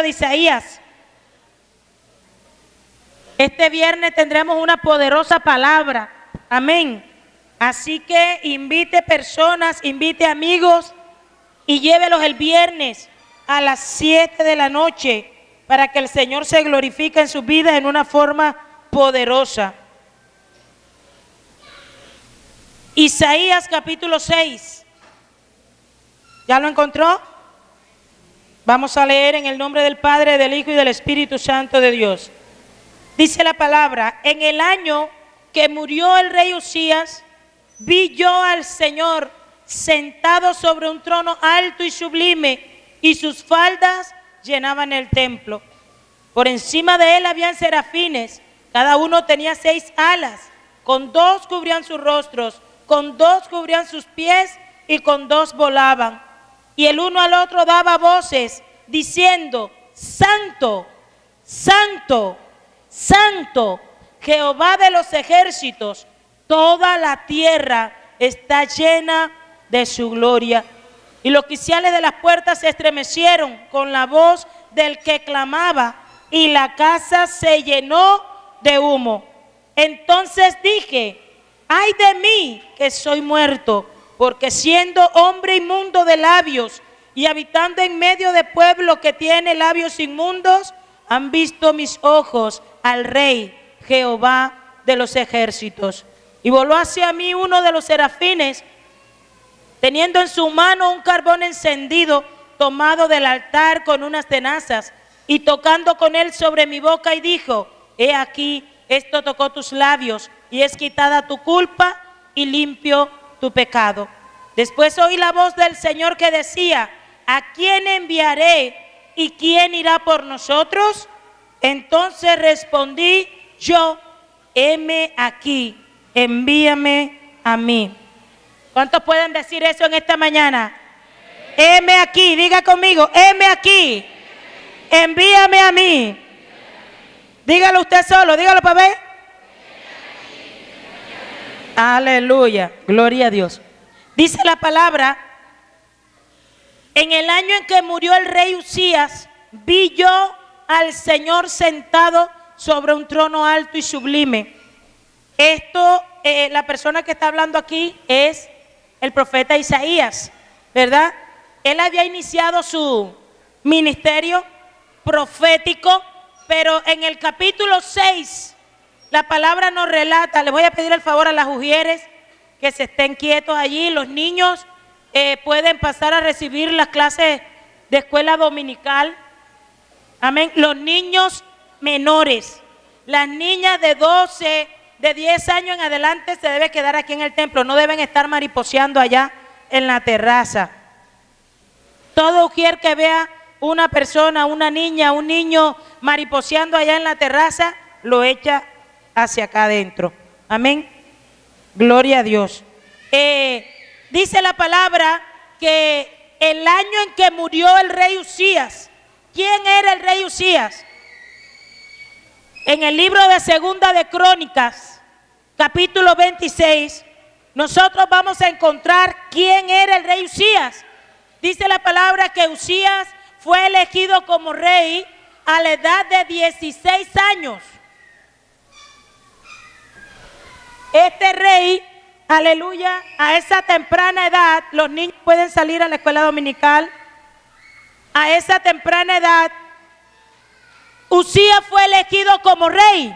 de Isaías. Este viernes tendremos una poderosa palabra. Amén. Así que invite personas, invite amigos y llévelos el viernes a las 7 de la noche para que el Señor se glorifique en sus vidas en una forma poderosa. Isaías capítulo 6. ¿Ya lo encontró? Vamos a leer en el nombre del Padre, del Hijo y del Espíritu Santo de Dios. Dice la palabra: en el año que murió el rey Usías, vi yo al Señor sentado sobre un trono alto y sublime, y sus faldas llenaban el templo. Por encima de él habían serafines, cada uno tenía 6 alas, con 2 cubrían sus rostros, con 2 cubrían sus pies y con 2 volaban. Y el uno al otro daba voces, diciendo: Santo, Santo, Santo, Jehová de los ejércitos, toda la tierra está llena de su gloria. Y los oficiales de las puertas se estremecieron con la voz del que clamaba, y la casa se llenó de humo. Entonces dije: ay de mí, que soy muerto, porque siendo hombre inmundo de labios y habitando en medio de pueblo que tiene labios inmundos, han visto mis ojos al Rey Jehová de los ejércitos. Y voló hacia mí uno de los serafines, teniendo en su mano un carbón encendido, tomado del altar con unas tenazas, y tocando con él sobre mi boca, y dijo: he aquí, esto tocó tus labios, y es quitada tu culpa, y limpio tu pecado. Después oí la voz del Señor que decía: ¿a quién enviaré, y quién irá por nosotros? Entonces respondí yo: heme aquí, envíame a mí. ¿Cuántos pueden decir eso en esta mañana? Heme aquí, diga conmigo: heme aquí, envíame a mí. Dígalo usted solo, dígalo para ver. Aleluya, gloria a Dios. Dice la palabra: en el año en que murió el rey Usías, vi yo al Señor sentado sobre un trono alto y sublime. Esto, la persona que está hablando aquí es el profeta Isaías, ¿verdad? Él había iniciado su ministerio profético, pero en el capítulo 6, la palabra nos relata. Le voy a pedir el favor a las ujieres que se estén quietos allí. Los niños pueden pasar a recibir las clases de escuela dominical. Amén. Los niños menores, las niñas de 12, de 10 años en adelante se deben quedar aquí en el templo. No deben estar mariposeando allá en la terraza. Todo ujier que vea una persona, una niña, un niño mariposeando allá en la terraza, lo echa hacia acá adentro. Amén. Gloria a Dios. Dice la palabra que el año en que murió el rey Usías. ¿Quién era el rey Usías? En el libro de Segunda de Crónicas, capítulo 26, nosotros vamos a encontrar quién era el rey Usías. Dice la palabra que Usías fue elegido como rey a la edad de 16 años. Este rey, aleluya, a esa temprana edad, los niños pueden salir a la escuela dominical. A esa temprana edad, Usías fue elegido como rey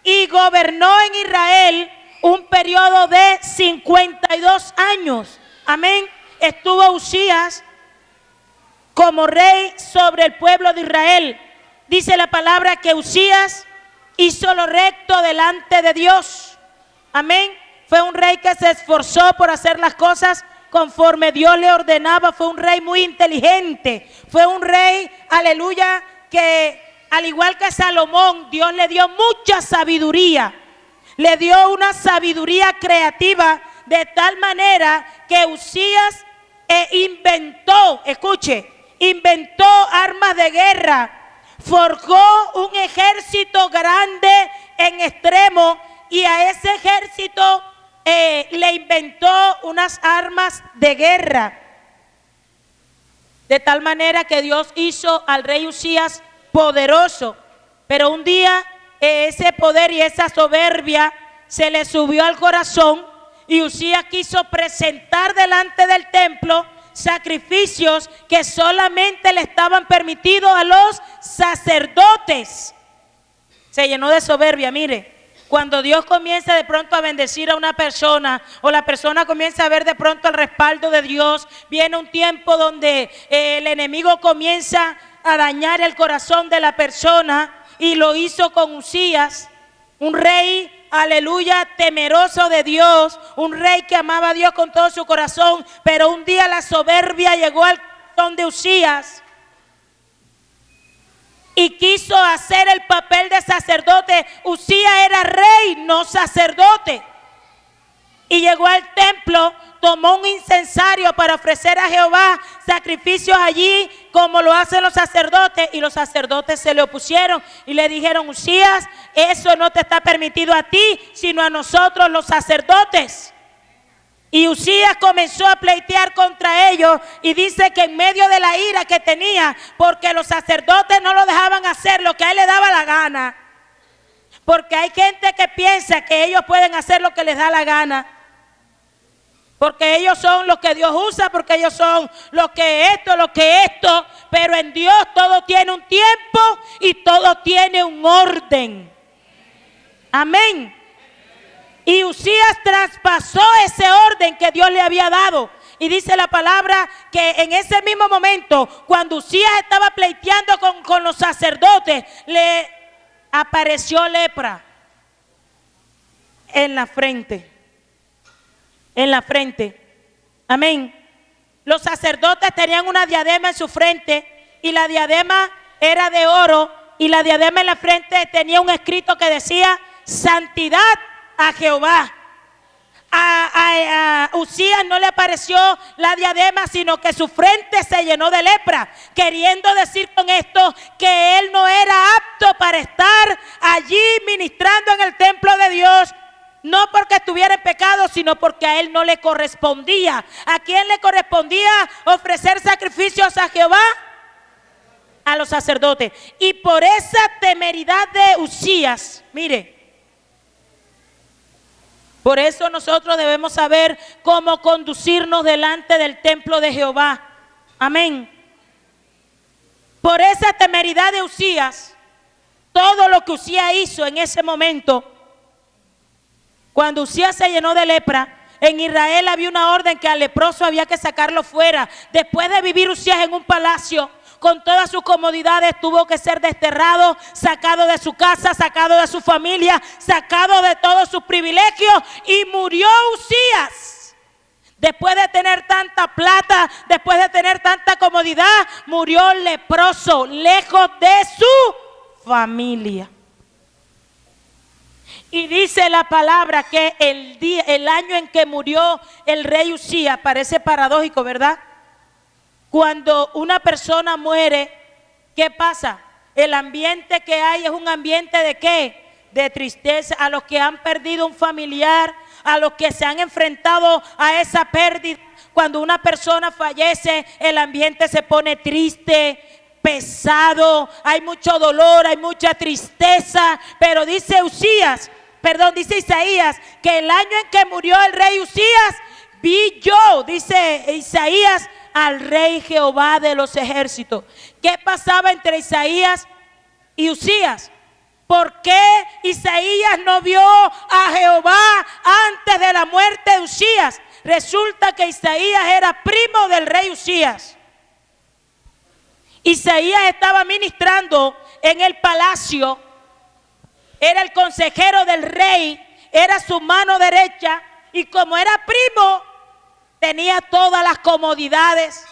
y gobernó en Israel un periodo de 52 años. Amén. Estuvo Usías como rey sobre el pueblo de Israel. Dice la palabra que Usías hizo lo recto delante de Dios. Amén. Fue un rey que se esforzó por hacer las cosas conforme Dios le ordenaba. Fue un rey muy inteligente. Fue un rey, aleluya, que al igual que Salomón, Dios le dio mucha sabiduría. Le dio una sabiduría creativa de tal manera que Usías inventó, escuche, inventó armas de guerra, forjó un ejército grande en extremo, y a ese ejército le inventó unas armas de guerra. De tal manera que Dios hizo al rey Usías poderoso. Pero un día ese poder y esa soberbia se le subió al corazón y Usías quiso presentar delante del templo sacrificios que solamente le estaban permitidos a los sacerdotes. Se llenó de soberbia, mire. Cuando Dios comienza de pronto a bendecir a una persona o la persona comienza a ver de pronto el respaldo de Dios, viene un tiempo donde el enemigo comienza a dañar el corazón de la persona y lo hizo con Usías, un rey, aleluya, temeroso de Dios, un rey que amaba a Dios con todo su corazón, pero un día la soberbia llegó al corazón de Usías y quiso hacer el papel de sacerdote. Usías era rey, no sacerdote. Y llegó al templo, tomó un incensario para ofrecer a Jehová sacrificios allí, como lo hacen los sacerdotes. Y los sacerdotes se le opusieron y le dijeron: Usías, eso no te está permitido a ti, sino a nosotros los sacerdotes. Y Usías comenzó a pleitear contra ellos y dice que en medio de la ira que tenía, porque los sacerdotes no lo dejaban hacer lo que a él le daba la gana, porque hay gente que piensa que ellos pueden hacer lo que les da la gana, porque ellos son los que Dios usa, porque ellos son lo que esto, pero en Dios todo tiene un tiempo y todo tiene un orden. Amén. Y Usías traspasó ese orden que Dios le había dado. Y dice la palabra que en ese mismo momento, cuando Usías estaba pleiteando con los sacerdotes, le apareció lepra en la frente. En la frente. Amén. Los sacerdotes tenían una diadema en su frente y la diadema era de oro y la diadema en la frente tenía un escrito que decía: santidad a Jehová. A Usías no le apareció la diadema, sino que su frente se llenó de lepra, queriendo decir con esto que él no era apto para estar allí ministrando en el templo de Dios, no porque estuviera en pecado, sino porque a él no le correspondía. ¿A quién le correspondía ofrecer sacrificios a Jehová? A los sacerdotes. Y por esa temeridad de Usías, mire, por eso nosotros debemos saber cómo conducirnos delante del templo de Jehová. Amén. Por esa temeridad de Usías, todo lo que Usías hizo en ese momento, cuando Usías se llenó de lepra, en Israel había una orden que al leproso había que sacarlo fuera. Después de vivir Usías en un palacio, con todas sus comodidades, tuvo que ser desterrado, sacado de su casa, sacado de su familia, sacado de todos sus privilegios, y murió Usías. Después de tener tanta plata, después de tener tanta comodidad, murió leproso, lejos de su familia. Y dice la palabra que el año en que murió el rey Usías, parece paradójico, ¿verdad? Cuando una persona muere, ¿qué pasa? El ambiente que hay es un ambiente ¿de qué? De tristeza. A los que han perdido un familiar, a los que se han enfrentado a esa pérdida. Cuando una persona fallece, el ambiente se pone triste, pesado, hay mucho dolor, hay mucha tristeza. Pero dice Isaías, que el año en que murió el rey Usías, vi yo, dice Isaías, al rey Jehová de los ejércitos. ¿Qué pasaba entre Isaías y Usías? ¿Por qué Isaías no vio a Jehová antes de la muerte de Usías? Resulta que Isaías era primo del rey Usías. Isaías estaba ministrando en el palacio, era el consejero del rey, era su mano derecha, y como era primo, tenía todas las comodidades.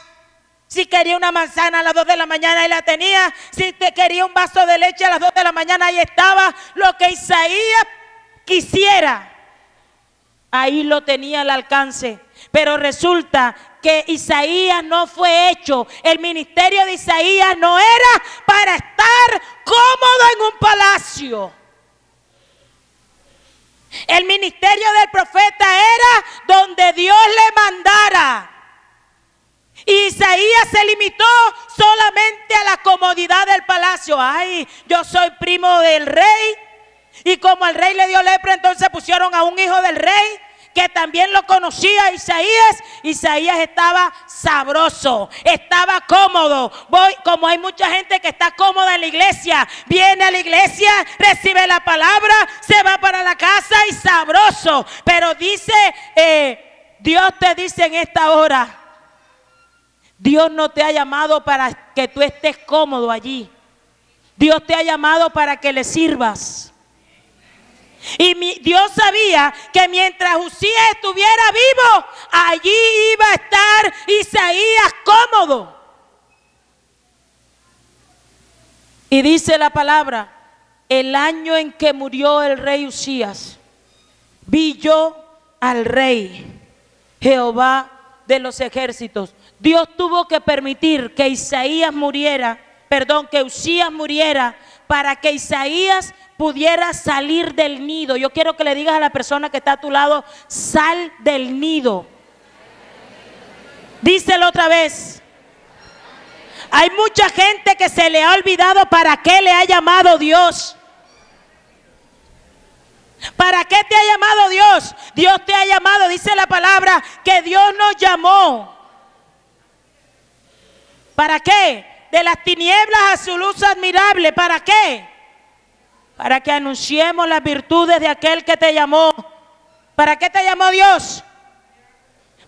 Si quería una manzana a las 2 de la mañana, ahí la tenía. Si te quería un vaso de leche a las 2 de la mañana, ahí estaba. Lo que Isaías quisiera, ahí lo tenía al alcance. Pero resulta que Isaías no fue hecho. El ministerio de Isaías no era para estar cómodo en un palacio. El ministerio del profeta era donde Dios le mandara. Y Isaías se limitó solamente a la comodidad del palacio. Ay, yo soy primo del rey. Y como el rey le dio lepra, entonces pusieron a un hijo del rey que también lo conocía, Isaías. Isaías estaba sabroso, estaba cómodo. Como hay mucha gente que está cómoda en la iglesia, viene a la iglesia, recibe la palabra, se va para la casa y sabroso. Pero dice, Dios te dice en esta hora, Dios no te ha llamado para que tú estés cómodo allí. Dios te ha llamado para que le sirvas. Y Dios sabía que mientras Usías estuviera vivo, allí iba a estar Isaías cómodo. Y dice la palabra, el año en que murió el rey Usías, vi yo al rey Jehová de los ejércitos. Dios tuvo que permitir que Usías muriera para que Isaías pudiera salir del nido. Yo quiero que le digas a la persona que está a tu lado, sal del nido. Díselo otra vez. Hay mucha gente que se le ha olvidado para qué le ha llamado Dios. ¿Para qué te ha llamado Dios? Dios te ha llamado, dice la palabra, que Dios nos llamó. ¿Para qué? De las tinieblas a su luz admirable. ¿Para qué? Para que anunciemos las virtudes de aquel que te llamó. ¿Para qué te llamó Dios?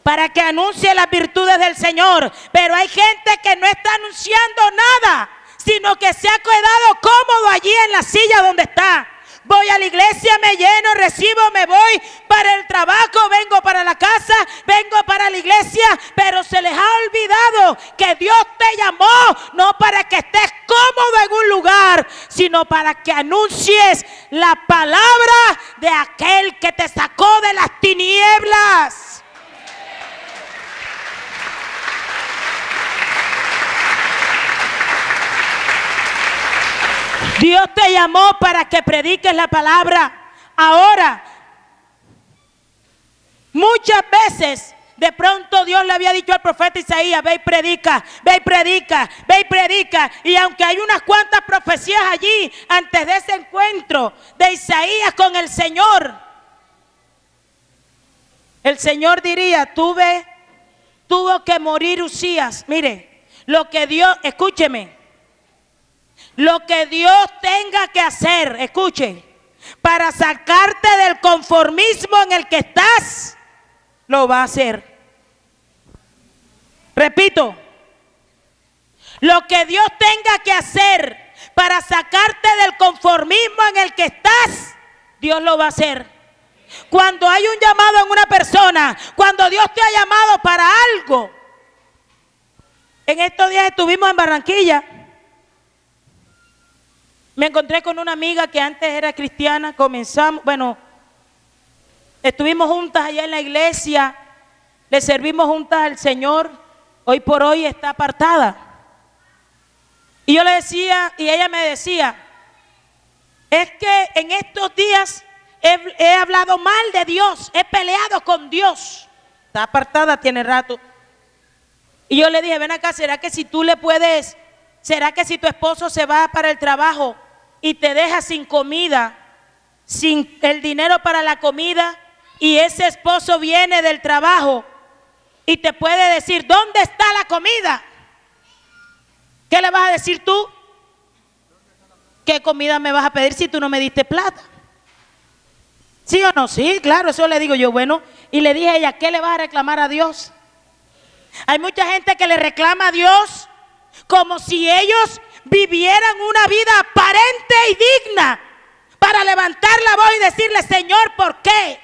Para que anuncie las virtudes del Señor. Pero hay gente que no está anunciando nada, sino que se ha quedado cómodo allí en la silla donde está. Voy a la iglesia, me lleno, recibo, me voy para el trabajo, vengo para la casa, vengo para la iglesia, pero se les ha olvidado que Dios te llamó no para que estés cómodo en un lugar, sino para que anuncies la palabra de aquel que te sacó de las tinieblas. Dios te llamó para que prediques la palabra. Ahora, muchas veces, de pronto Dios le había dicho al profeta Isaías, ve y predica, ve y predica, ve y predica. Y aunque hay unas cuantas profecías allí, antes de ese encuentro de Isaías con el Señor diría, tuvo que morir Usías. Mire, lo que Dios, escúcheme. Lo que Dios tenga que hacer, escuche, para sacarte del conformismo en el que estás, lo va a hacer. Repito, lo que Dios tenga que hacer para sacarte del conformismo en el que estás, Dios lo va a hacer. Cuando hay un llamado en una persona, cuando Dios te ha llamado para algo. En estos días estuvimos en Barranquilla. Me encontré con una amiga que antes era cristiana, estuvimos juntas allá en la iglesia, le servimos juntas al Señor, hoy por hoy está apartada. Y yo le decía, y ella me decía, es que en estos días he hablado mal de Dios, he peleado con Dios. Está apartada, tiene rato. Y yo le dije, ven acá, ¿será que si tu esposo se va para el trabajo y te deja sin comida, sin el dinero para la comida, y ese esposo viene del trabajo y te puede decir, ¿dónde está la comida? ¿Qué le vas a decir tú? ¿Qué comida me vas a pedir si tú no me diste plata? ¿Sí o no? Sí, claro, eso le digo yo. Bueno, y le dije a ella, ¿qué le vas a reclamar a Dios? Hay mucha gente que le reclama a Dios como si ellos vivieran una vida aparente y digna para levantar la voz y decirle, Señor, ¿por qué?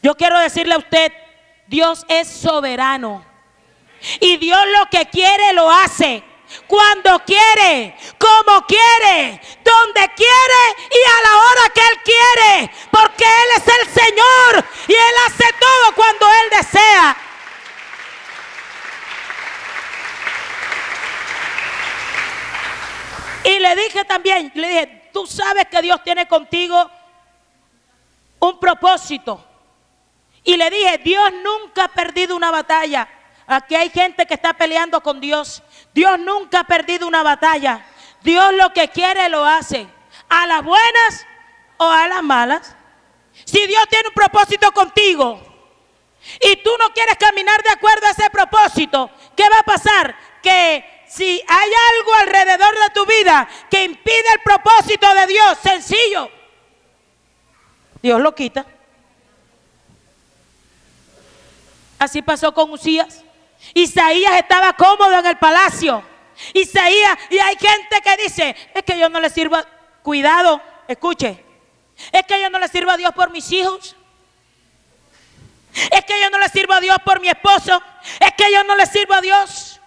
Yo quiero decirle a usted, Dios es soberano y Dios lo que quiere lo hace, cuando quiere, como quiere, donde quiere y a la hora que Él quiere, porque Él es el Señor y Él hace todo cuando Él desea. Y le dije también, tú sabes que Dios tiene contigo un propósito. Y le dije, Dios nunca ha perdido una batalla. Aquí hay gente que está peleando con Dios. Dios nunca ha perdido una batalla. Dios lo que quiere lo hace, a las buenas o a las malas. Si Dios tiene un propósito contigo y tú no quieres caminar de acuerdo a ese propósito, ¿qué va a pasar? Que si hay algo alrededor de tu vida que impide el propósito de Dios, sencillo, Dios lo quita. Así pasó con Usías. Isaías estaba cómodo en el palacio. Isaías, y hay gente que dice, es que yo no le sirvo, cuidado, escuche, es que yo no le sirvo a Dios por mis hijos, es que yo no le sirvo a Dios por mi esposo, es que yo no le sirvo a Dios.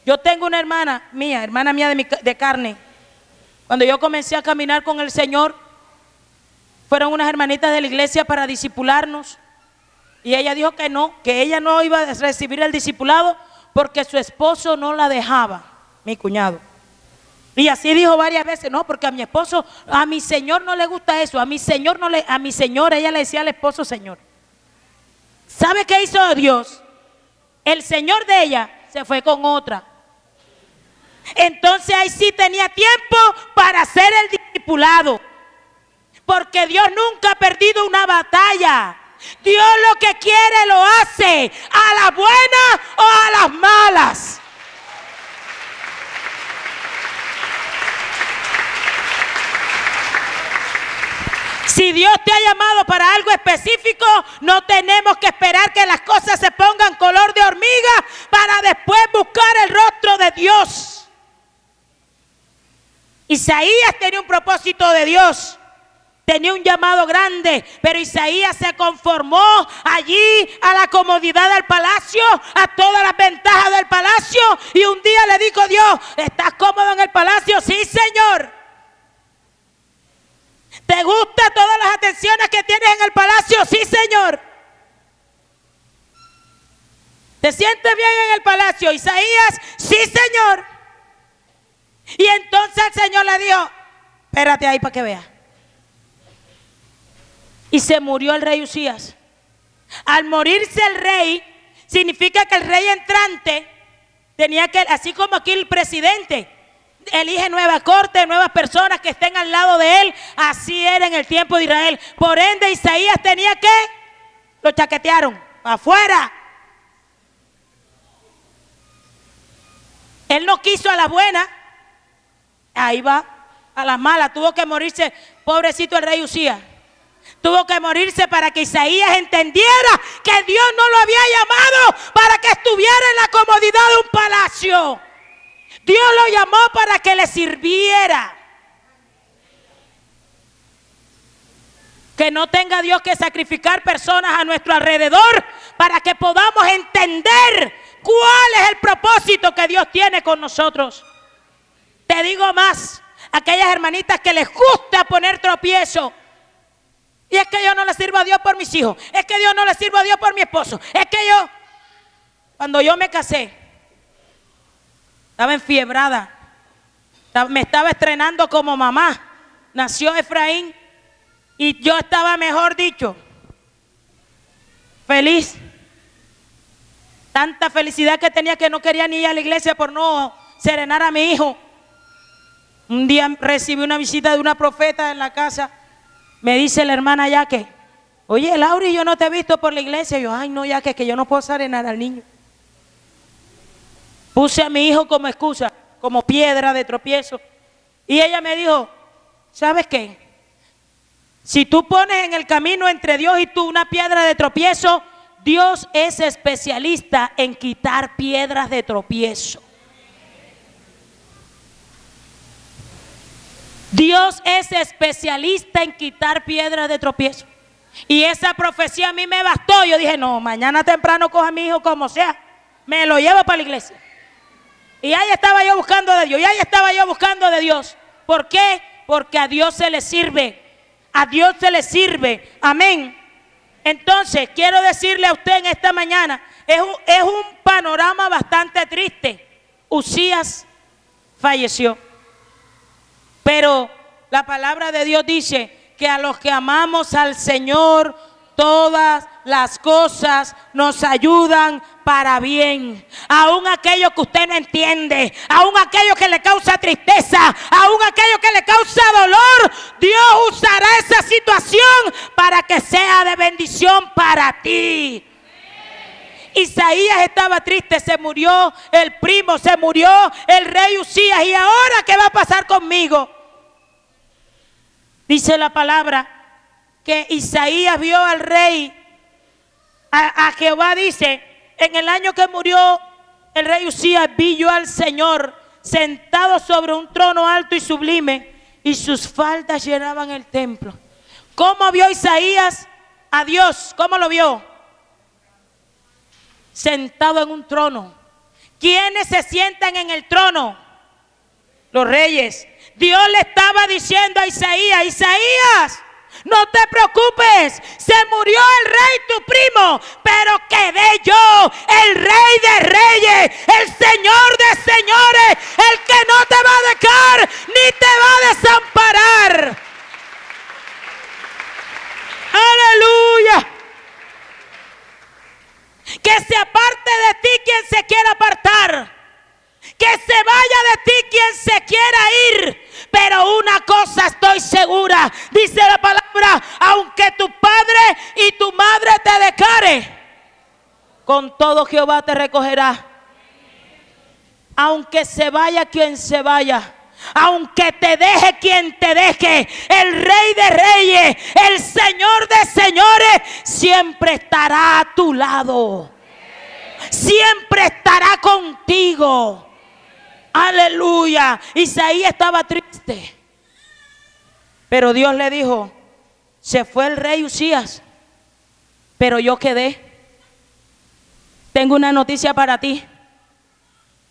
Yo tengo una hermana mía de carne. Cuando yo comencé a caminar con el Señor, fueron unas hermanitas de la iglesia para discipularnos. Y ella dijo que no, que ella no iba a recibir el discipulado porque su esposo no la dejaba, mi cuñado. Y así dijo varias veces, no, porque a mi esposo, a mi señor no le gusta eso, a mi señor, ella le decía al esposo señor. ¿Sabe qué hizo Dios? El señor de ella se fue con otra. Entonces ahí sí tenía tiempo para hacer el discipulado. Porque Dios nunca ha perdido una batalla. Dios lo que quiere lo hace, a las buenas o a las malas. Si Dios te ha llamado para algo específico, no tenemos que esperar que las cosas se pongan color de hormiga para después buscar el rostro de Dios. Isaías tenía un propósito de Dios. Tenía un llamado grande, pero Isaías se conformó allí a la comodidad del palacio, a todas las ventajas del palacio. Y un día le dijo Dios, ¿estás cómodo en el palacio? Sí, Señor. ¿Te gustan todas las atenciones que tienes en el palacio? Sí, Señor. ¿Te sientes bien en el palacio? Isaías, sí, Señor. Y entonces el Señor le dijo, espérate ahí para que veas. Y se murió el rey Usías. Al morirse el rey, significa que el rey entrante tenía que, así como aquí el presidente elige nueva corte, nuevas personas que estén al lado de él, así era en el tiempo de Israel. Por ende, Isaías tenía que, lo chaquetearon, afuera. Él no quiso a la buena, ahí va, a las malas, tuvo que morirse, pobrecito el rey Usías. Tuvo que morirse para que Isaías entendiera que Dios no lo había llamado para que estuviera en la comodidad de un palacio. Dios lo llamó para que le sirviera. Que no tenga Dios que sacrificar personas a nuestro alrededor para que podamos entender cuál es el propósito que Dios tiene con nosotros. Te digo más, aquellas hermanitas que les gusta poner tropiezo. Y es que yo no le sirvo a Dios por mis hijos. Es que yo no le sirvo a Dios por mi esposo. Es que yo, cuando yo me casé, estaba enfiebrada. Me estaba estrenando como mamá. Nació Efraín. Y yo estaba, mejor dicho, feliz. Tanta felicidad que tenía que no quería ni ir a la iglesia por no serenar a mi hijo. Un día recibí una visita de una profeta en la casa. Me dice la hermana Yaque, oye, Laura, yo no te he visto por la iglesia. Yo, ay, no, Yaque, que yo no puedo serenar al niño. Puse a mi hijo como excusa, como piedra de tropiezo. Y ella me dijo, ¿sabes qué? Si tú pones en el camino entre Dios y tú una piedra de tropiezo, Dios es especialista en quitar piedras de tropiezo. Dios es especialista en quitar piedras de tropiezo. Y esa profecía a mí me bastó. Yo dije, no, mañana temprano coja a mi hijo como sea, me lo llevo para la iglesia. Y ahí estaba yo buscando de Dios, ¿Por qué? Porque a Dios se le sirve. A Dios se le sirve. Amén. Entonces, quiero decirle a usted en esta mañana, es un panorama bastante triste. Usías falleció. Pero la palabra de Dios dice que a los que amamos al Señor, todas las cosas nos ayudan para bien. Aún aquello que usted no entiende, aún aquello que le causa tristeza, aún aquello que le causa dolor, Dios usará esa situación para que sea de bendición para ti. Isaías estaba triste, se murió el primo, se murió el rey Usías. ¿Y ahora qué va a pasar conmigo? Dice la palabra que Isaías vio al rey, a Jehová, dice, en el año que murió el rey Usías, vi yo al Señor sentado sobre un trono alto y sublime, y sus faldas llenaban el templo. ¿Cómo vio Isaías a Dios? ¿Cómo lo vio? Sentado en un trono. ¿Quiénes se sientan en el trono? Los reyes. Dios le estaba diciendo a Isaías: Isaías, no te preocupes, se murió el rey tu primo, pero quedé yo, el rey de reyes, el señor de señores, el que no te va a dejar ni te va a desamparar. Aleluya. Que se aparte de ti quien se quiera apartar, que se vaya de ti quien se quiera ir. Pero una cosa estoy segura, dice la palabra: aunque tu padre y tu madre te dejare, con todo Jehová te recogerá. Aunque se vaya quien se vaya, aunque te deje quien te deje, el rey de reyes, el señor de señores, siempre estará a tu lado, siempre estará contigo. Aleluya. Isaías estaba triste, pero Dios le dijo: se fue el rey Usías, pero yo quedé. Tengo una noticia para ti: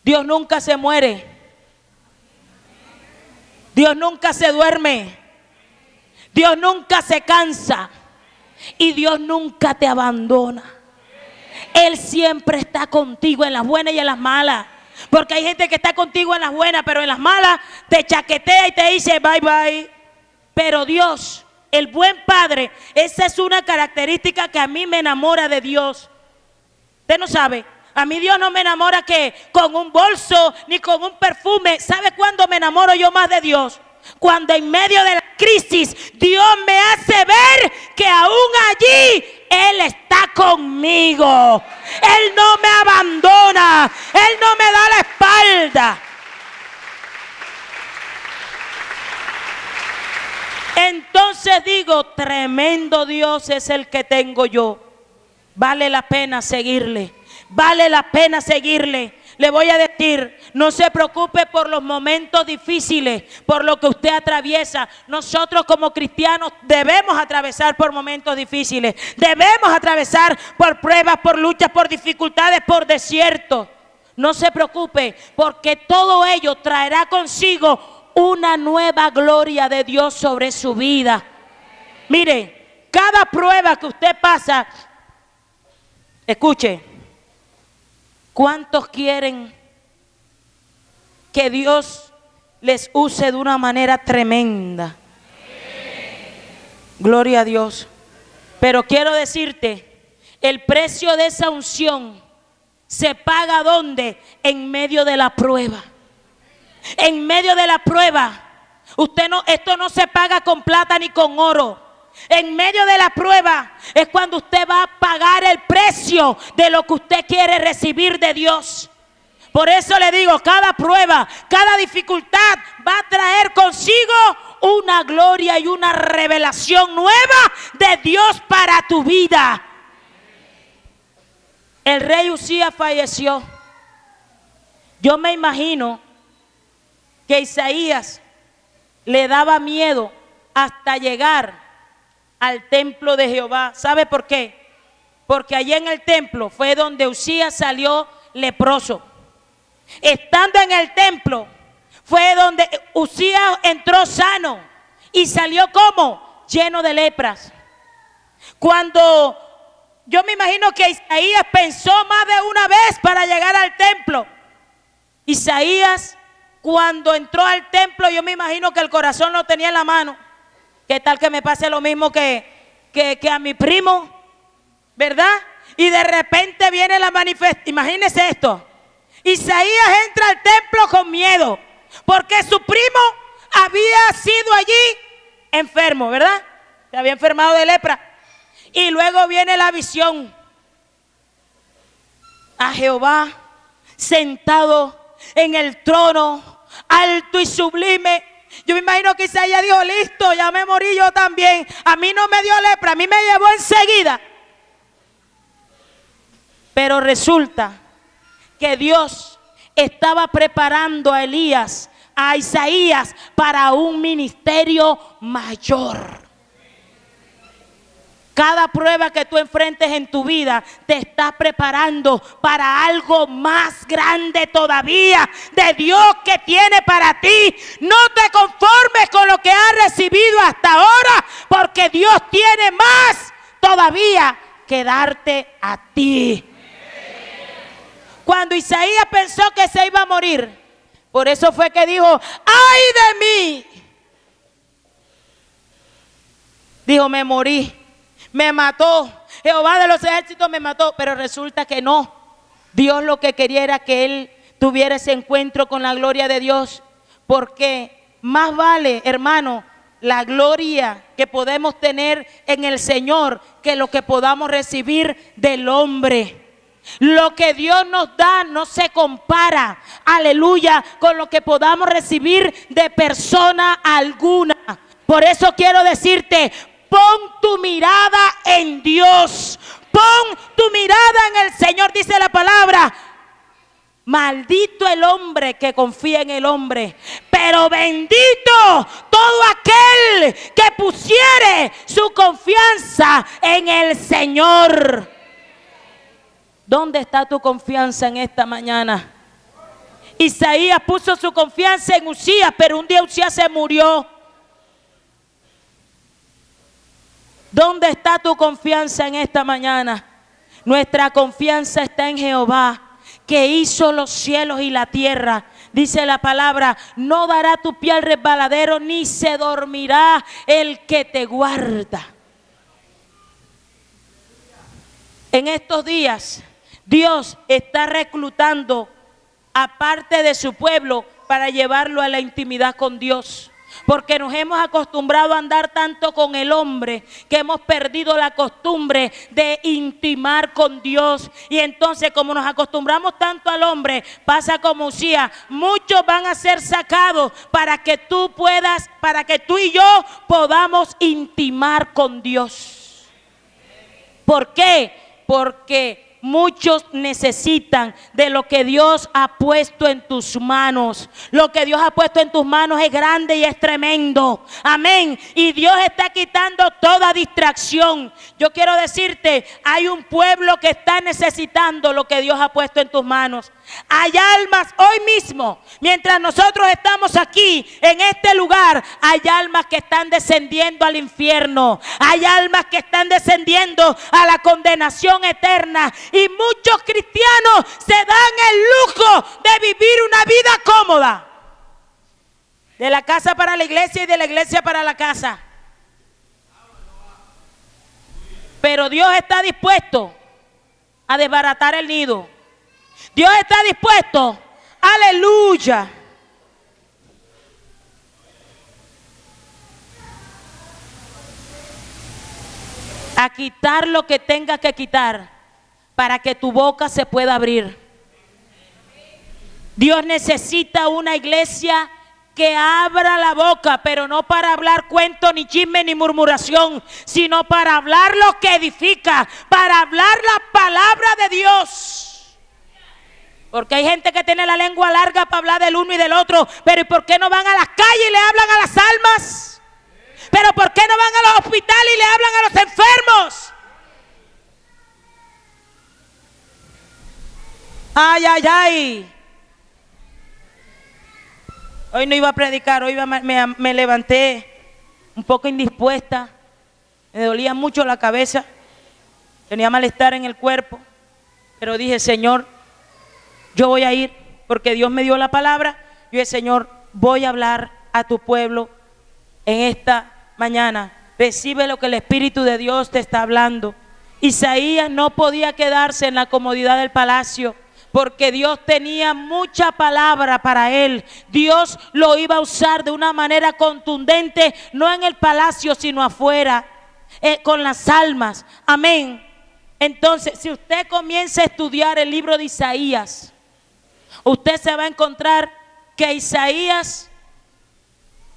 Dios nunca se muere, Dios nunca se duerme, Dios nunca se cansa y Dios nunca te abandona. Él siempre está contigo en las buenas y en las malas. Porque hay gente que está contigo en las buenas, pero en las malas te chaquetea y te dice bye bye. Pero Dios, el buen Padre, esa es una característica que a mí me enamora de Dios. Usted no sabe, a mí Dios no me enamora que con un bolso ni con un perfume. ¿Sabe cuándo me enamoro yo más de Dios? Cuando en medio de la crisis Dios me hace ver que aún allí Él está conmigo. Él no me abandona, Él no me da la espalda. Entonces digo: tremendo Dios es el que tengo yo. Vale la pena seguirle, vale la pena seguirle. Le voy a decir, no se preocupe por los momentos difíciles, por lo que usted atraviesa. Nosotros como cristianos debemos atravesar por momentos difíciles, debemos atravesar por pruebas, por luchas, por dificultades, por desiertos. No se preocupe, porque todo ello traerá consigo una nueva gloria de Dios sobre su vida. Mire, cada prueba que usted pasa, escuche, ¿cuántos quieren que Dios les use de una manera tremenda? Gloria a Dios. Pero quiero decirte, el precio de esa unción se paga ¿dónde? En medio de la prueba. En medio de la prueba. Esto no se paga con plata ni con oro. En medio de la prueba es cuando usted va a pagar el precio de lo que usted quiere recibir de Dios. Por eso le digo, cada prueba, cada dificultad va a traer consigo una gloria y una revelación nueva de Dios para tu vida. El rey Usías falleció. Yo me imagino que Isaías le daba miedo hasta llegar al templo de Jehová. ¿Sabe por qué? Porque allí en el templo fue donde Usías salió leproso. Estando en el templo fue donde Usías entró sano y salió como lleno de lepras. Cuando yo me imagino que Isaías pensó más de una vez para llegar al templo. Isaías, cuando entró al templo, yo me imagino que el corazón lo tenía en la mano. ¿Qué tal que me pase lo mismo que que a mi primo, ¿verdad? Y de repente viene la manifestación. Imagínense esto. Isaías entra al templo con miedo, porque su primo había sido allí enfermo, ¿verdad? Se había enfermado de lepra. Y luego viene la visión. A Jehová sentado en el trono, alto y sublime. Yo me imagino que Isaías dijo, listo, ya me morí yo también. A mí no me dio lepra, a mí me llevó enseguida. Pero resulta que Dios estaba preparando a Elías, a Isaías, para un ministerio mayor. Cada prueba que tú enfrentes en tu vida te está preparando para algo más grande todavía de Dios que tiene para ti. No te conformes con lo que has recibido hasta ahora, porque Dios tiene más todavía que darte a ti. Cuando Isaías pensó que se iba a morir, por eso fue que dijo, ¡ay de mí! Dijo, me morí. Me mató, Jehová de los ejércitos me mató. Pero resulta que no. Dios lo que quería era que él tuviera ese encuentro con la gloria de Dios. Porque más vale, hermano, la gloria que podemos tener en el Señor que lo que podamos recibir del hombre. Lo que Dios nos da no se compara, aleluya, con lo que podamos recibir de persona alguna. Por eso quiero decirte, pon tu mirada en Dios. Pon tu mirada en el Señor. Dice la palabra, maldito el hombre que confía en el hombre, pero bendito todo aquel que pusiere su confianza en el Señor. ¿Dónde está tu confianza en esta mañana? Isaías puso su confianza en Usías, pero un día Usías se murió. ¿Dónde está tu confianza en esta mañana? Nuestra confianza está en Jehová, que hizo los cielos y la tierra. Dice la palabra, no dará tu pie al resbaladero, ni se dormirá el que te guarda. En estos días, Dios está reclutando a parte de su pueblo para llevarlo a la intimidad con Dios. Porque nos hemos acostumbrado a andar tanto con el hombre que hemos perdido la costumbre de intimar con Dios. Y entonces, como nos acostumbramos tanto al hombre, pasa como Usías. Muchos van a ser sacados para que tú y yo podamos intimar con Dios. ¿Por qué? Porque muchos necesitan de lo que Dios ha puesto en tus manos. Lo que Dios ha puesto en tus manos es grande y es tremendo. Amén. Y Dios está quitando toda distracción. Yo quiero decirte, hay un pueblo que está necesitando lo que Dios ha puesto en tus manos. Hay almas hoy mismo, mientras nosotros estamos aquí en este lugar, hay almas que están descendiendo al infierno. Hay almas que están descendiendo a la condenación eterna. Y muchos cristianos se dan el lujo de vivir una vida cómoda. De la casa para la iglesia y de la iglesia para la casa. Pero Dios está dispuesto a desbaratar el nido. Dios está dispuesto, aleluya, a quitar lo que tenga que quitar para que tu boca se pueda abrir. Dios necesita una iglesia que abra la boca, pero no para hablar cuento, ni chisme, ni murmuración, sino para hablar lo que edifica, para hablar la palabra de Dios. Porque hay gente que tiene la lengua larga para hablar del uno y del otro. Pero ¿y por qué no van a las calles y le hablan a las almas? ¿Pero por qué no van a los hospitales y le hablan a los enfermos? Ay, ay, ay. Hoy no iba a predicar, hoy me levanté un poco indispuesta. Me dolía mucho la cabeza. Tenía malestar en el cuerpo. Pero dije, Señor, yo voy a ir porque Dios me dio la palabra. Yo dije, Señor, voy a hablar a tu pueblo en esta mañana. Recibe lo que el Espíritu de Dios te está hablando. Isaías no podía quedarse en la comodidad del palacio, porque Dios tenía mucha palabra para él. Dios lo iba a usar de una manera contundente, no en el palacio, sino afuera, con las almas. Amén. Entonces, si usted comienza a estudiar el libro de Isaías, usted se va a encontrar que Isaías,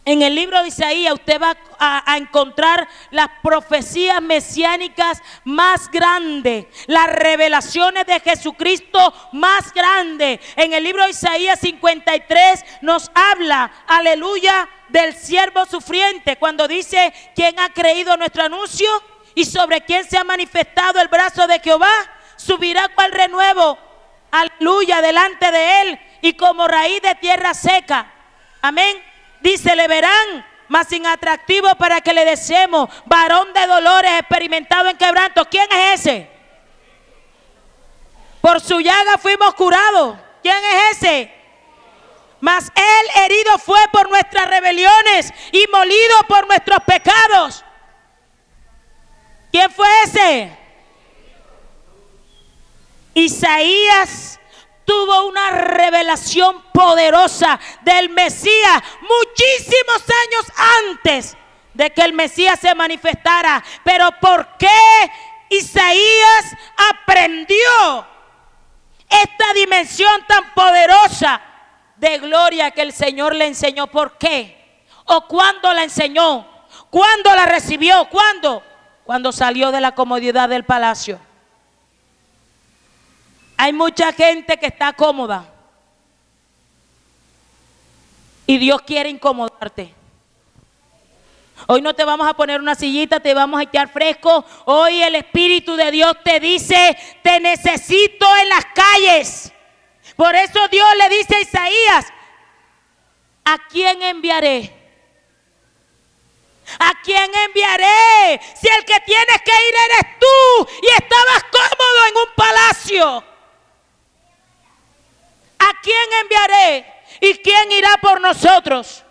en el libro de Isaías, usted va a encontrar las profecías mesiánicas más grandes, las revelaciones de Jesucristo más grandes. En el libro de Isaías 53 nos habla, aleluya, del siervo sufriente, cuando dice: ¿quién ha creído nuestro anuncio? Y sobre quién se ha manifestado el brazo de Jehová. Subirá cual renuevo, aleluya, delante de él, y como raíz de tierra seca. Amén. Dice: le verán, mas sin atractivo para que le deseemos, varón de dolores, experimentado en quebranto. ¿Quién es ese? Por su llaga fuimos curados. ¿Quién es ese? Mas él herido fue por nuestras rebeliones y molido por nuestros pecados. ¿Quién fue ese? Isaías tuvo una revelación poderosa del Mesías muchísimos años antes de que el Mesías se manifestara. Pero ¿por qué Isaías aprendió esta dimensión tan poderosa de gloria que el Señor le enseñó? ¿Por qué? ¿O cuándo la enseñó? ¿Cuándo la recibió? ¿Cuándo? Cuando salió de la comodidad del palacio. Hay mucha gente que está cómoda y Dios quiere incomodarte. Hoy no te vamos a poner una sillita, te vamos a echar fresco. Hoy el Espíritu de Dios te dice: te necesito en las calles. Por eso Dios le dice a Isaías: ¿a quién enviaré? ¿A quién enviaré? Si el que tienes que ir eres tú y estabas cómodo en un palacio. ¿A quién enviaré? ¿Y quién irá por nosotros?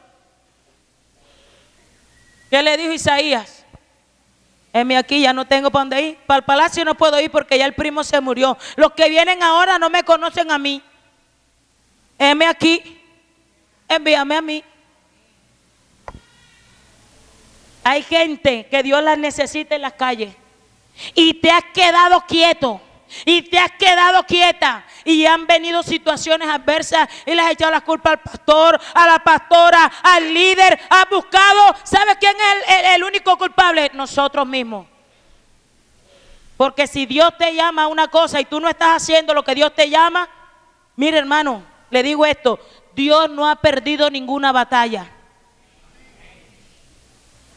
¿Qué le dijo Isaías? Heme aquí, ya no tengo para dónde ir. Para el palacio no puedo ir porque ya el primo se murió. Los que vienen ahora no me conocen a mí. Heme aquí, envíame a mí. Hay gente que Dios las necesita en las calles y te has quedado quieto. Y te has quedado quieta y han venido situaciones adversas y le has echado la culpa al pastor, a la pastora, al líder. Has buscado, ¿sabes quién es el único culpable? Nosotros mismos. Porque si Dios te llama a una cosa y tú no estás haciendo lo que Dios te llama, mire, hermano, le digo esto: Dios no ha perdido ninguna batalla.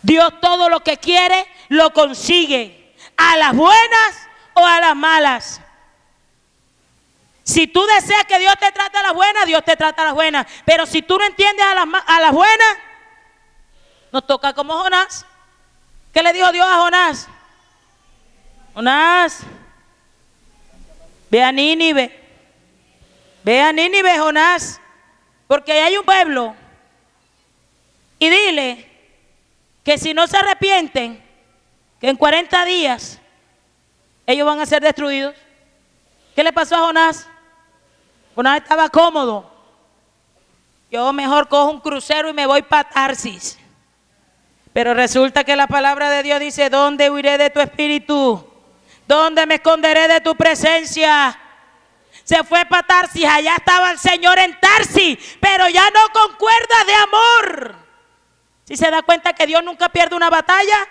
Dios todo lo que quiere lo consigue, a las buenas o a las malas. Si tú deseas que Dios te trate a las buenas, Dios te trata a las buenas. Pero si tú no entiendes a las buenas, nos toca como Jonás. ¿Qué le dijo Dios a Jonás? Jonás, ve a Nínive. Ve a Nínive, Jonás, porque hay un pueblo. Y dile que si no se arrepienten, que en 40 días ellos van a ser destruidos. ¿Qué le pasó a Jonás? Jonás estaba cómodo. Yo mejor cojo un crucero y me voy para Tarsis. Pero resulta que la palabra de Dios dice: ¿dónde huiré de tu espíritu? ¿Dónde me esconderé de tu presencia? Se fue para Tarsis, allá estaba el Señor en Tarsis, pero ya no con cuerdas de amor. ¿Sí se da cuenta que Dios nunca pierde una batalla?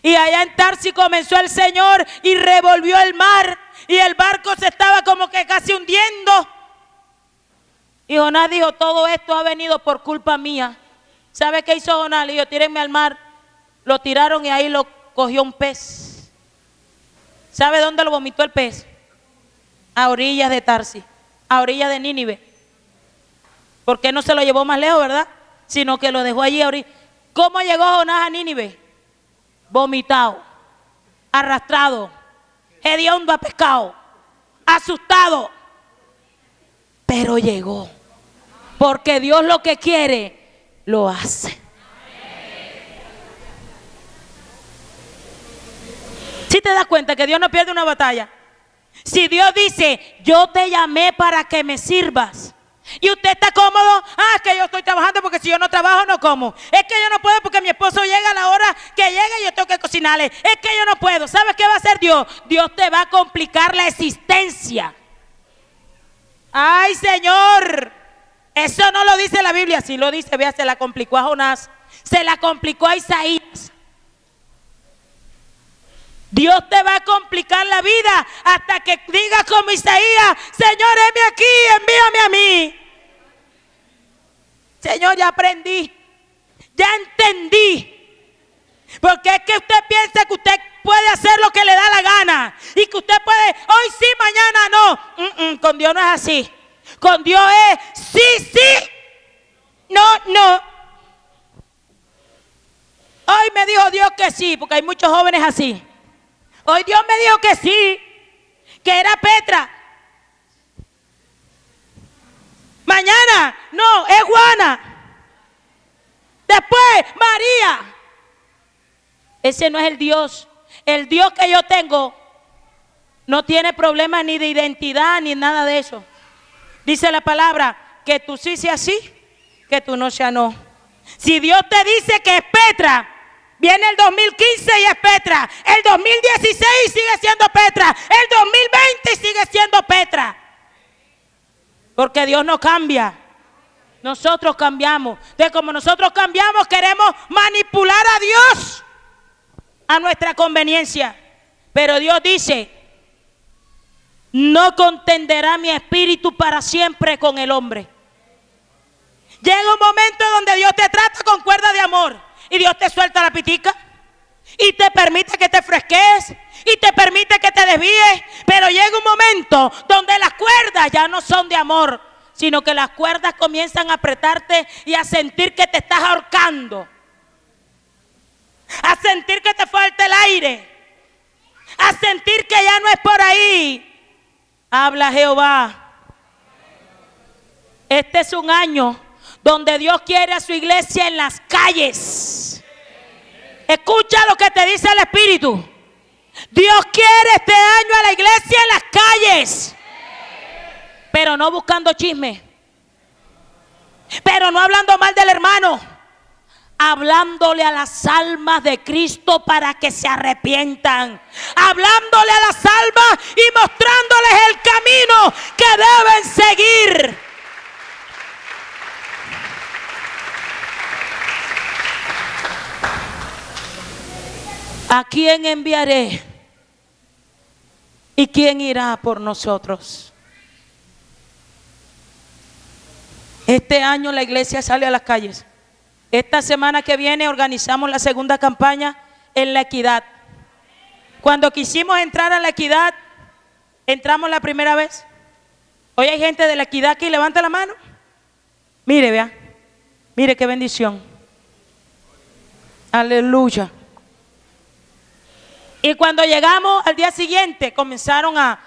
Y allá en Tarsis comenzó el Señor y revolvió el mar y el barco se estaba como que casi hundiendo. Y Jonás dijo: todo esto ha venido por culpa mía. ¿Sabe qué hizo Jonás? Le dijo: tírenme al mar. Lo tiraron y ahí lo cogió un pez. ¿Sabe dónde lo vomitó el pez? A orillas de Tarsis, a orillas de Nínive. ¿Por qué no se lo llevó más lejos, verdad? Sino que lo dejó allí a orillas. ¿Cómo llegó Jonás a Nínive? Vomitado, arrastrado, hediondo a pescado, asustado. Pero llegó, porque Dios lo que quiere, lo hace. Si te das cuenta que Dios no pierde una batalla. Si Dios dice, yo te llamé para que me sirvas, y usted está cómodo, es que yo estoy trabajando porque si yo no trabajo no como. Es que yo no puedo porque mi esposo llega a la hora que llega y yo tengo que cocinarle. Es que yo no puedo. ¿Sabes qué va a hacer Dios? Dios te va a complicar la existencia. Ay, Señor. Eso no lo dice la Biblia. Si lo dice, vea, se la complicó a Jonás. Se la complicó a Isaías. Dios te va a complicar la vida hasta que digas como Isaías, Señor, heme aquí, envíame a mí. Señor, ya aprendí, ya entendí. Porque es que usted piensa que usted puede hacer lo que le da la gana y que usted puede, hoy sí, mañana no. Con Dios no es así. Con Dios es sí, sí, no, no. Hoy me dijo Dios que sí, porque hay muchos jóvenes así. Hoy Dios me dijo que sí, que era Petra. Mañana, no, es Juana. Después, María. Ese no es el Dios. El Dios que yo tengo no tiene problemas ni de identidad ni nada de eso. Dice la palabra, que tú sí seas sí, que tú no seas no. Si Dios te dice que es Petra, viene el 2015 y es Petra. El 2016 sigue siendo Petra. El 2020 sigue siendo Petra. Porque Dios no cambia. Nosotros cambiamos. Entonces, como nosotros cambiamos, queremos manipular a Dios a nuestra conveniencia. Pero Dios dice, no contenderá mi espíritu para siempre con el hombre. Llega un momento donde Dios te trata con cuerda de amor. Y Dios te suelta la pitica y te permite que te fresques y te permite que te desvíes. Pero llega un momento donde las cuerdas ya no son de amor, sino que las cuerdas comienzan a apretarte y a sentir que te estás ahorcando, a sentir que te falta el aire, a sentir que ya no es por ahí. Habla Jehová. Este es un año donde Dios quiere a su iglesia en las calles. Escucha lo que te dice el Espíritu. Dios quiere este año a la iglesia en las calles, pero no buscando chisme, pero no hablando mal del hermano, hablándole a las almas de Cristo para que se arrepientan, hablándole a las almas y mostrándoles el camino que deben seguir. ¿A quién enviaré? ¿Y quién irá por nosotros? Este año la iglesia sale a las calles. Esta semana que viene organizamos la segunda campaña en La Equidad. Cuando quisimos entrar a La Equidad, entramos la primera vez. Hoy hay gente de La Equidad aquí, levanta la mano. Mire, vea. Mire qué bendición. Aleluya. Y cuando llegamos al día siguiente comenzaron a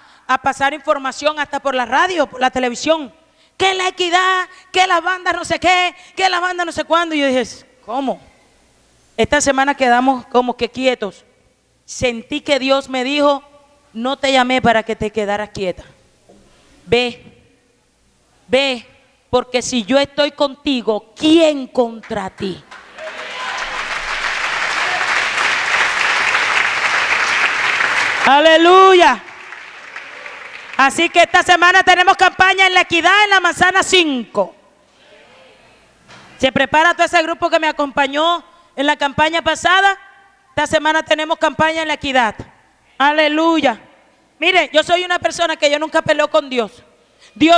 pasar información hasta por la radio, por la televisión, que La Equidad, que la banda no sé qué, que la banda no sé cuándo. Y yo dije, ¿cómo? Esta semana quedamos como que quietos. Sentí que Dios me dijo, no te llamé para que te quedaras quieta. Ve, porque si yo estoy contigo, ¿quién contra ti? Aleluya. Así que esta semana tenemos campaña en La Equidad, en la Manzana 5. Se prepara todo ese grupo que me acompañó en la campaña pasada. Esta semana tenemos campaña en La Equidad. Aleluya. Mire, yo soy una persona que yo nunca peleo con Dios.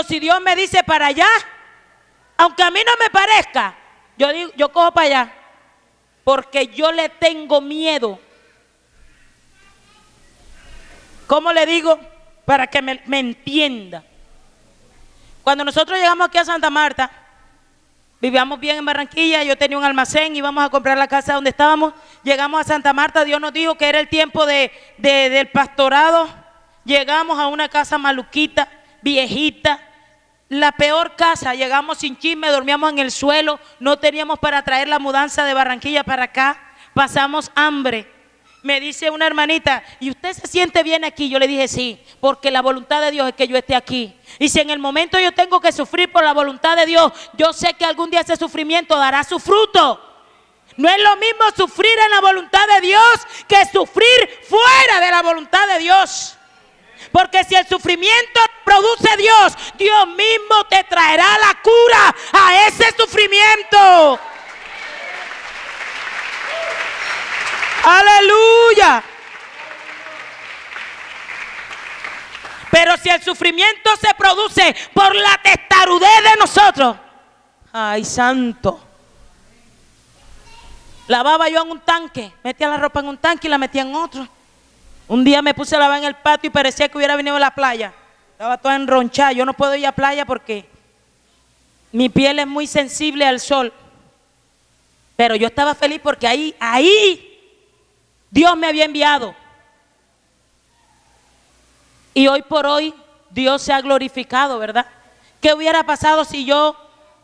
Si Dios me dice para allá, aunque a mí no me parezca, yo cojo para allá, porque yo le tengo miedo. ¿Cómo le digo? Para que me entienda. Cuando nosotros llegamos aquí a Santa Marta, vivíamos bien en Barranquilla, yo tenía un almacén, íbamos a comprar la casa donde estábamos. Llegamos a Santa Marta, Dios nos dijo que era el tiempo del pastorado. Llegamos a una casa maluquita, viejita, la peor casa. Llegamos sin chisme, dormíamos en el suelo, no teníamos para traer la mudanza de Barranquilla para acá, pasamos hambre. Me dice una hermanita, ¿y usted se siente bien aquí? Yo le dije, sí, porque la voluntad de Dios es que yo esté aquí. Y si en el momento yo tengo que sufrir por la voluntad de Dios, yo sé que algún día ese sufrimiento dará su fruto. No es lo mismo sufrir en la voluntad de Dios que sufrir fuera de la voluntad de Dios. Porque si el sufrimiento produce Dios, Dios mismo te traerá la cura a ese sufrimiento. Aleluya. Pero si el sufrimiento se produce por la testarudez de nosotros, ay, santo. Lavaba yo en un tanque, metía la ropa en un tanque y la metía en otro. Un día me puse a lavar en el patio y parecía que hubiera venido a la playa. Estaba toda enronchada. Yo no puedo ir a playa porque mi piel es muy sensible al sol. Pero yo estaba feliz porque ahí Dios me había enviado. Y hoy por hoy Dios se ha glorificado, ¿verdad? ¿Qué hubiera pasado si yo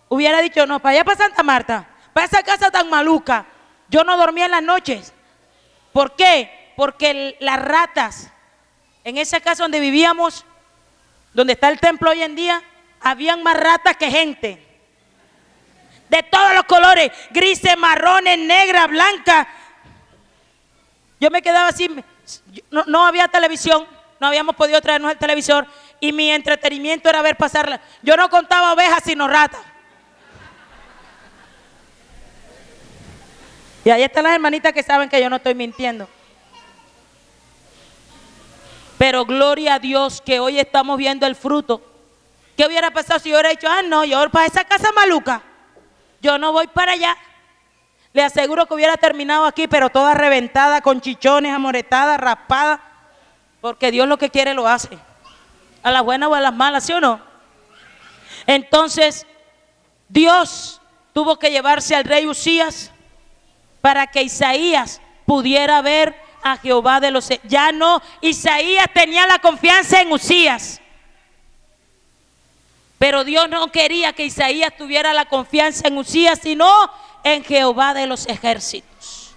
hubiera dicho, no, para allá para Santa Marta, para esa casa tan maluca? Yo no dormía en las noches. ¿Por qué? Porque las ratas, en esa casa donde vivíamos, donde está el templo hoy en día, habían más ratas que gente. De todos los colores, grises, marrones, negras, blancas. Yo me quedaba así, no había televisión, no habíamos podido traernos el televisor y mi entretenimiento era ver pasarla. Yo no contaba ovejas sino ratas. Y ahí están las hermanitas que saben que yo no estoy mintiendo. Pero gloria a Dios que hoy estamos viendo el fruto. ¿Qué hubiera pasado si yo hubiera dicho, no, yo voy para esa casa maluca? Yo no voy para allá. Le aseguro que hubiera terminado aquí, pero toda reventada, con chichones, amoretada, raspada. Porque Dios lo que quiere lo hace. A las buenas o a las malas, ¿sí o no? Entonces, Dios tuvo que llevarse al rey Usías para que Isaías pudiera ver a Jehová de los... Ya no, Isaías tenía la confianza en Usías. Pero Dios no quería que Isaías tuviera la confianza en Usías, sino en Jehová de los ejércitos.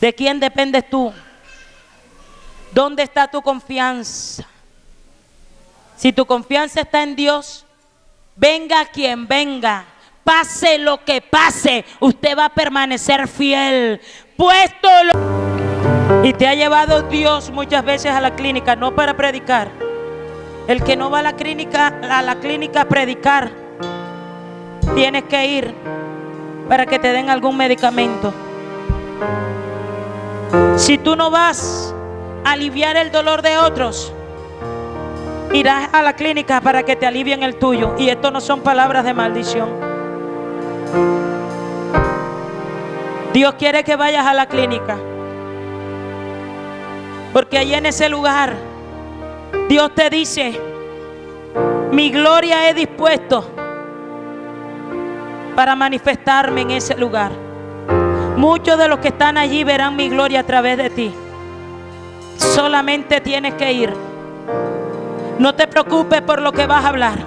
¿De quién dependes tú? ¿Dónde está tu confianza? Si tu confianza está en Dios, venga quien venga, pase lo que pase, usted va a permanecer fiel. Y te ha llevado Dios muchas veces a la clínica, no para predicar. El que no va a la clínica a predicar, tienes que ir para que te den algún medicamento. Si tú no vas a aliviar el dolor de otros, irás a la clínica para que te alivien el tuyo. Y esto no son palabras de maldición. Dios quiere que vayas a la clínica, porque allí en ese lugar Dios te dice, mi gloria he dispuesto para manifestarme en ese lugar. Muchos de los que están allí verán mi gloria a través de ti. Solamente tienes que ir. No te preocupes por lo que vas a hablar,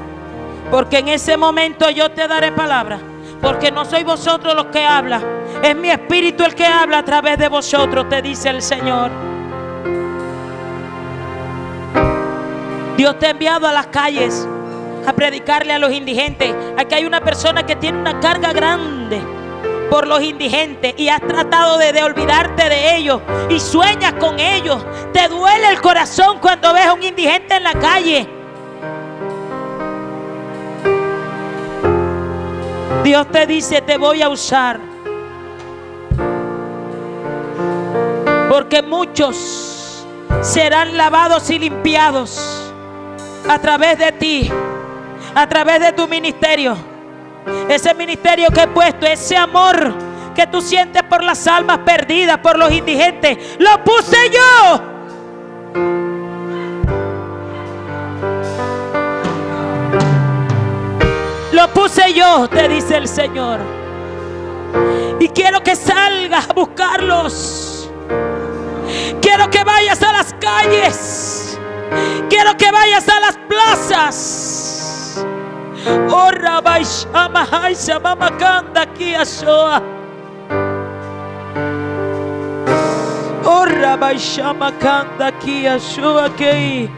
porque en ese momento yo te daré palabra. Porque no sois vosotros los que hablan, es mi espíritu el que habla a través de vosotros, te dice el Señor. Dios te ha enviado a las calles a predicarle a los indigentes. Aquí hay una persona que tiene una carga grande por los indigentes y has tratado de olvidarte de ellos y sueñas con ellos. Te duele el corazón cuando ves a un indigente en la calle. Dios te dice, te voy a usar, porque muchos serán lavados y limpiados a través de ti, a través de tu ministerio. Ese ministerio que he puesto, ese amor que tú sientes por las almas perdidas, por los indigentes, lo puse yo. Lo puse yo, te dice el Señor. Y quiero que salgas a buscarlos. Quiero que vayas a las calles. Quiero que vayas a las plazas. Oh, Rabbi Shama, Shama Makanda, aquí Ashoa. Oh, Rabaishama Kanda aquí, Yeshua aquí.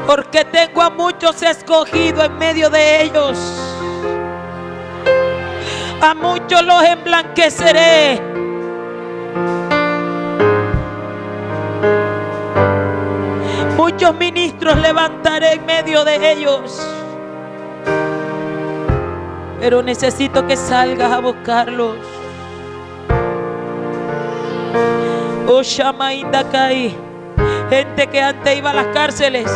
Porque tengo a muchos escogidos en medio de ellos. A muchos los emblanqueceré. Muchos ministros levantaré en medio de ellos. Pero necesito que salgas a buscarlos. Oh, Shama Indakai. Gente que antes iba a las cárceles.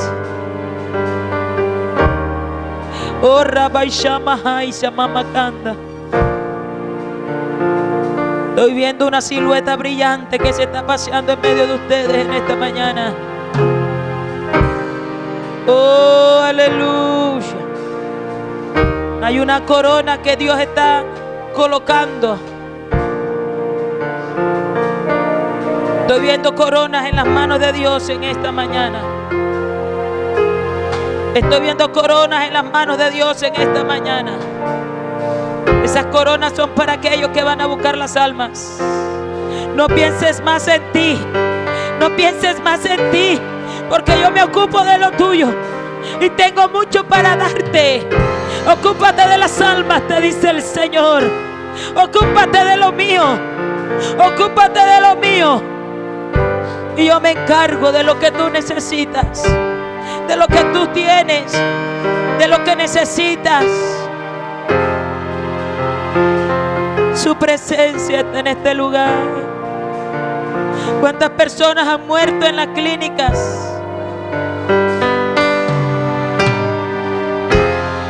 Oh, Rabbi Shama Hai Shama Makanda. Estoy viendo una silueta brillante que se está paseando en medio de ustedes en esta mañana. Oh, aleluya. Hay una corona que Dios está colocando. Estoy viendo coronas en las manos de Dios en esta mañana. Estoy viendo coronas en las manos de Dios en esta mañana. Esas coronas son para aquellos que van a buscar las almas. No pienses más en ti. No pienses más en ti. Porque yo me ocupo de lo tuyo. Y tengo mucho para darte. Ocúpate de las almas, te dice el Señor. Ocúpate de lo mío. Ocúpate de lo mío. Y yo me encargo de lo que tú necesitas. De lo que tú tienes. De lo que necesitas. Su presencia está en este lugar. ¿Cuántas personas han muerto en las clínicas?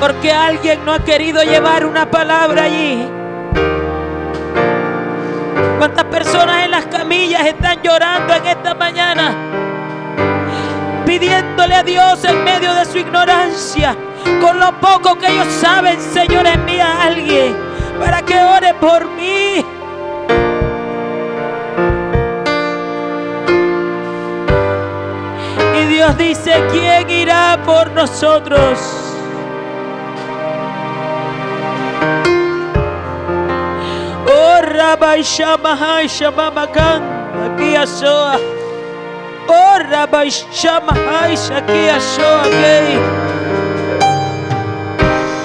Porque alguien no ha querido llevar una palabra allí. ¿Cuántas personas en las camillas están llorando en esta mañana? Pidiéndole a Dios en medio de su ignorancia. Con lo poco que ellos saben, Señor, envía a alguien para que ore por mí. Y Dios dice, ¿quién irá por nosotros? Oh, Rabbi Shama Hai Shama Makanda aquí Yeshua. Oh, Rabbi Shama Hai aquí Yeshua aquí.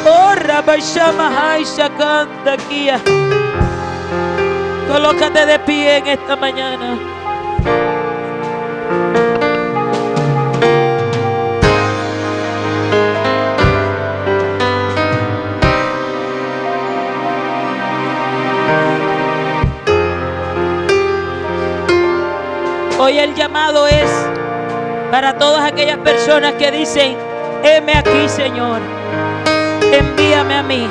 Oh, Rabbi Shama Hai Shakanda aquí. Colócate de pie en esta mañana. Hoy el llamado es para todas aquellas personas que dicen, heme aquí, Señor, envíame a mí.